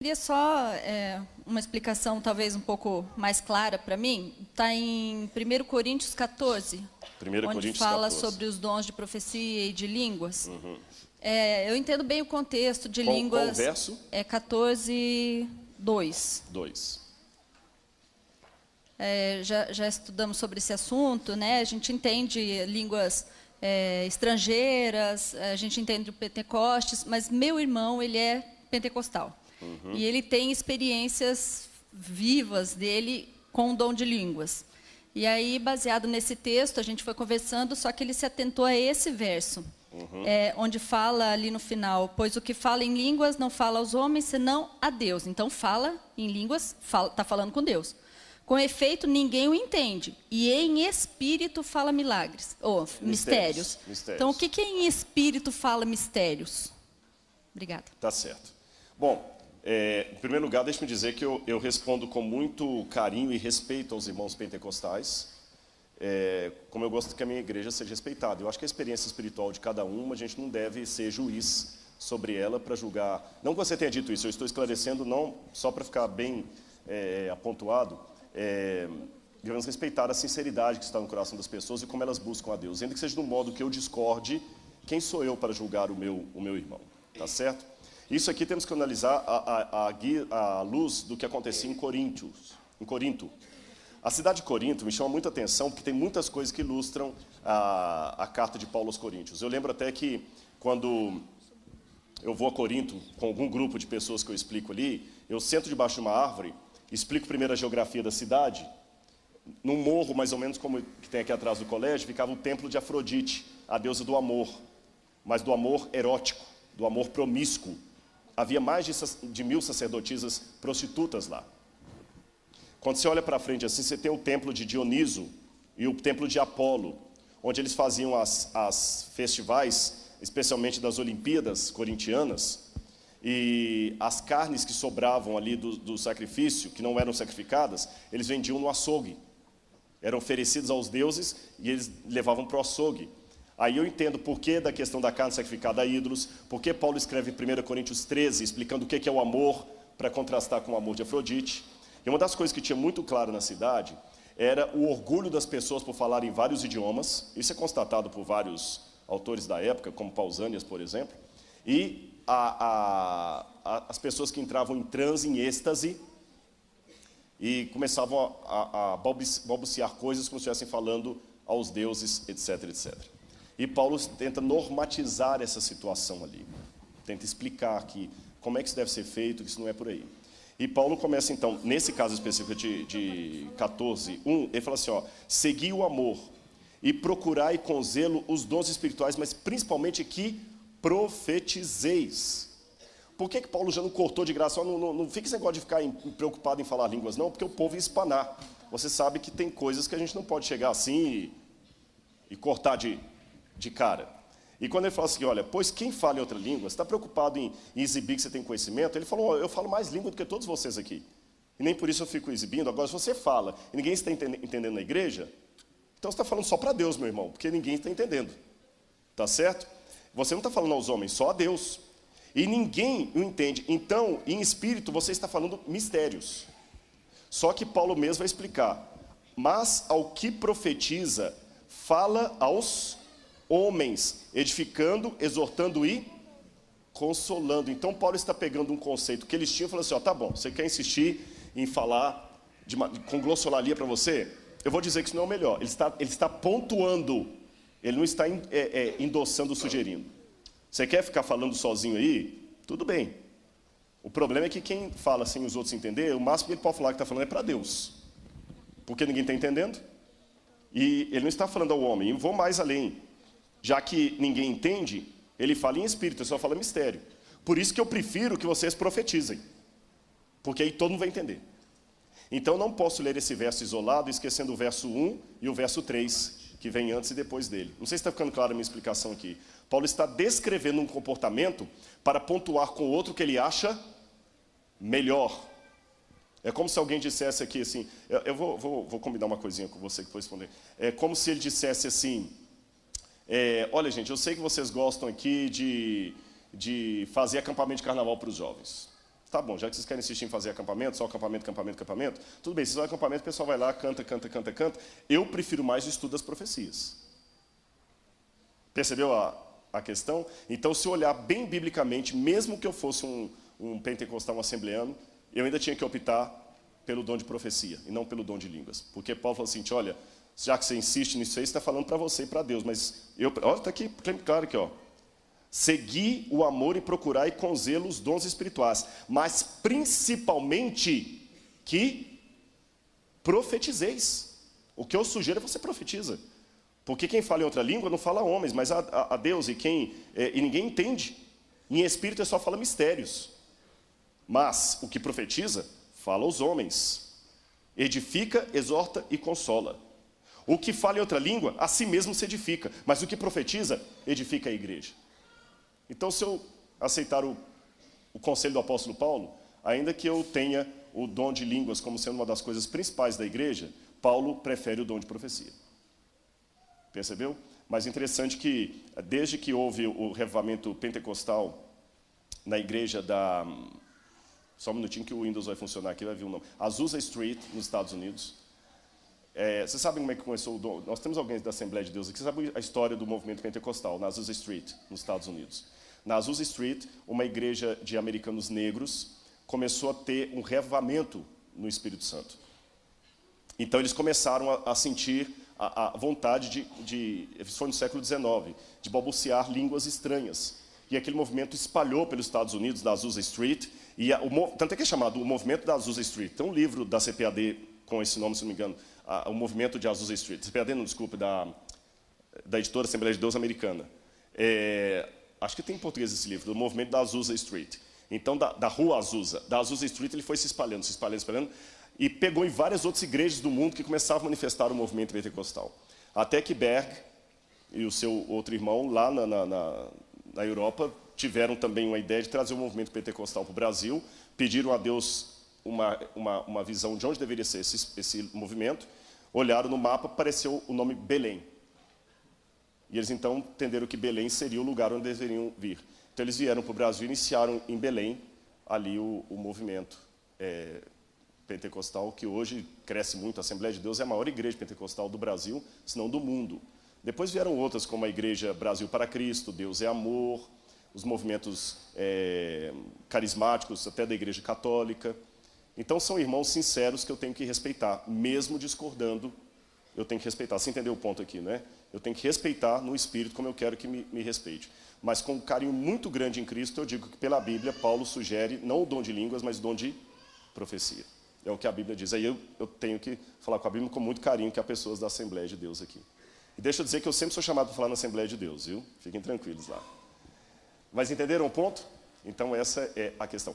Queria só uma explicação talvez um pouco mais clara para mim. Está em 1 Coríntios 14, onde fala sobre os dons de profecia e de línguas. Uhum. Eu entendo bem o contexto de línguas. Qual verso? É 14, 2. 2. Já estudamos sobre esse assunto, né? A gente entende línguas estrangeiras, a gente entende o Pentecostes, mas meu irmão, ele é pentecostal. Uhum. E ele tem experiências vivas dele com o dom de línguas. E aí, baseado nesse texto, a gente foi conversando, só que ele se atentou a esse verso, onde fala ali no final, pois o que fala em línguas não fala aos homens, senão a Deus. Então, fala em línguas, está falando com Deus. Com efeito, ninguém o entende. E em espírito fala milagres, ou mistérios. Então, o que em espírito fala mistérios? Obrigada. Tá certo. Bom, em primeiro lugar, deixe-me dizer que eu respondo com muito carinho e respeito aos irmãos pentecostais, como eu gosto que a minha igreja seja respeitada. Eu acho que a experiência espiritual de cada um, a gente não deve ser juiz sobre ela para julgar. Não que você tenha dito isso, eu estou esclarecendo, não só para ficar bem apontuado, devemos respeitar a sinceridade que está no coração das pessoas e como elas buscam a Deus. Ainda que seja de um modo que eu discorde, quem sou eu para julgar o meu irmão? Tá certo? Isso aqui temos que analisar à luz do que acontecia em Corinto. A cidade de Corinto me chama muita atenção, porque tem muitas coisas que ilustram a carta de Paulo aos Coríntios. Eu lembro até que, quando eu vou a Corinto, com algum grupo de pessoas que eu explico ali, eu sento debaixo de uma árvore, explico primeiro a geografia da cidade. Num morro, mais ou menos como que tem aqui atrás do colégio, ficava o templo de Afrodite, a deusa do amor, mas do amor erótico, do amor promíscuo. Havia mais de 1000 sacerdotisas prostitutas lá. Quando você olha para frente assim, você tem o templo de Dioniso e o templo de Apolo, onde eles faziam as festivais, especialmente das Olimpíadas corintianas, e as carnes que sobravam ali do sacrifício, que não eram sacrificadas, eles vendiam no açougue. Eram oferecidos aos deuses e eles levavam para o açougue. Aí eu entendo por que da questão da carne sacrificada a ídolos, por que Paulo escreve em 1 Coríntios 13, explicando o que é o amor, para contrastar com o amor de Afrodite. E uma das coisas que tinha muito claro na cidade era o orgulho das pessoas por falarem vários idiomas. Isso é constatado por vários autores da época, como Pausanias, por exemplo. E as pessoas que entravam em transe, em êxtase, e começavam a balbuciar coisas como se estivessem falando aos deuses, etc, etc. E Paulo tenta normatizar essa situação ali. Tenta explicar que como é que isso deve ser feito, que isso não é por aí. E Paulo começa então, nesse caso específico de 14, 1, ele fala assim, segui o amor e procurai com zelo os dons espirituais, mas principalmente que profetizeis. Por que Paulo já não cortou de graça? Não fica esse negócio de ficar preocupado em falar línguas, não, porque o povo ia espanar. Você sabe que tem coisas que a gente não pode chegar assim e cortar de cara. E quando ele fala assim, olha, pois quem fala em outra língua, está preocupado em exibir que você tem conhecimento? Ele falou, eu falo mais língua do que todos vocês aqui. E nem por isso eu fico exibindo. Agora, se você fala e ninguém está entendendo na igreja, então você está falando só para Deus, meu irmão, porque ninguém está entendendo. Tá certo? Você não está falando aos homens, só a Deus. E ninguém o entende. Então, em espírito, você está falando mistérios. Só que Paulo mesmo vai explicar. Mas ao que profetiza, fala aos homens, edificando, exortando e consolando. Então Paulo está pegando um conceito que eles tinham e falando assim, tá bom, você quer insistir em falar com glossolalia para você? Eu vou dizer que isso não é o melhor. Ele está pontuando, ele não está endossando, sugerindo. Você quer ficar falando sozinho aí? Tudo bem. O problema é que quem fala sem os outros entender, o máximo que ele pode falar que está falando é para Deus. Porque ninguém está entendendo. E ele não está falando ao homem. Eu vou mais além. Já que ninguém entende, ele fala em espírito, ele só fala mistério. Por isso que eu prefiro que vocês profetizem. Porque aí todo mundo vai entender. Então não posso ler esse verso isolado, esquecendo o verso 1 e o verso 3, que vem antes e depois dele. Não sei se está ficando clara a minha explicação aqui. Paulo está descrevendo um comportamento para pontuar com o outro que ele acha melhor. É como se alguém dissesse aqui assim, eu vou combinar uma coisinha com você que for responder. É como se ele dissesse assim, olha gente, eu sei que vocês gostam aqui de fazer acampamento de carnaval para os jovens. Tá bom, já que vocês querem insistir em fazer acampamento, só acampamento, tudo bem, se só acampamento, o pessoal vai lá, canta. Eu prefiro mais o estudo das profecias. Percebeu a questão? Então, se eu olhar bem biblicamente, mesmo que eu fosse um pentecostal, um assembleano, eu ainda tinha que optar pelo dom de profecia, e não pelo dom de línguas. Porque Paulo falou assim, olha, já que você insiste nisso aí, você está falando para você e para Deus, mas olha, está aqui, claro aqui, ó. Segui o amor e procurai com zelo os dons espirituais, mas principalmente que profetizeis. O que eu sugiro é você profetiza. Porque quem fala em outra língua não fala a homens, mas a Deus, e ninguém entende. Em espírito só fala mistérios. Mas o que profetiza, fala aos homens. Edifica, exorta e consola. O que fala em outra língua, a si mesmo se edifica. Mas o que profetiza, edifica a igreja. Então, se eu aceitar o conselho do apóstolo Paulo, ainda que eu tenha o dom de línguas como sendo uma das coisas principais da igreja, Paulo prefere o dom de profecia. Percebeu? Mas interessante que, desde que houve o revivamento pentecostal na igreja da... Só um minutinho que o Windows vai funcionar aqui, vai vir o nome. Azusa Street, nos Estados Unidos. Vocês sabem como é que começou o dom? Nós temos alguém da Assembleia de Deus aqui. Vocês sabem a história do movimento pentecostal, na Azusa Street, nos Estados Unidos. Na Azusa Street, uma igreja de americanos negros começou a ter um revivamento no Espírito Santo. Então, eles começaram a sentir a vontade isso foi no século XIX, de balbuciar línguas estranhas. E aquele movimento espalhou pelos Estados Unidos, da Azusa Street, tanto é que é chamado o movimento da Azusa Street. Tem um livro da CPAD com esse nome, se não me engano, o movimento de Azusa Street. CPAD, não, desculpe, da editora Assembleia de Deus americana. Acho que tem em português esse livro, do movimento da Azusa Street. Então, da rua Azusa, da Azusa Street, ele foi se espalhando, e pegou em várias outras igrejas do mundo que começavam a manifestar o movimento pentecostal. Até que Berg e o seu outro irmão, lá na Europa, tiveram também uma ideia de trazer o movimento pentecostal para o Brasil, pediram a Deus uma visão de onde deveria ser esse movimento, olharam no mapa, apareceu o nome Belém. E eles então entenderam que Belém seria o lugar onde deveriam vir. Então eles vieram para o Brasil e iniciaram em Belém ali o movimento pentecostal, que hoje cresce muito. A Assembleia de Deus é a maior igreja pentecostal do Brasil, se não do mundo. Depois vieram outras, como a Igreja Brasil para Cristo, Deus é Amor, os movimentos carismáticos, até da Igreja Católica. Então, são irmãos sinceros que eu tenho que respeitar, mesmo discordando, eu tenho que respeitar. Você entendeu o ponto aqui, né? Eu tenho que respeitar no espírito como eu quero que me respeite. Mas com um carinho muito grande em Cristo, eu digo que pela Bíblia, Paulo sugere não o dom de línguas, mas o dom de profecia. É o que a Bíblia diz. Aí eu tenho que falar com a Bíblia com muito carinho, que há pessoas da Assembleia de Deus aqui. E deixa eu dizer que eu sempre sou chamado para falar na Assembleia de Deus, viu? Fiquem tranquilos lá. Mas entenderam o ponto? Então essa é a questão.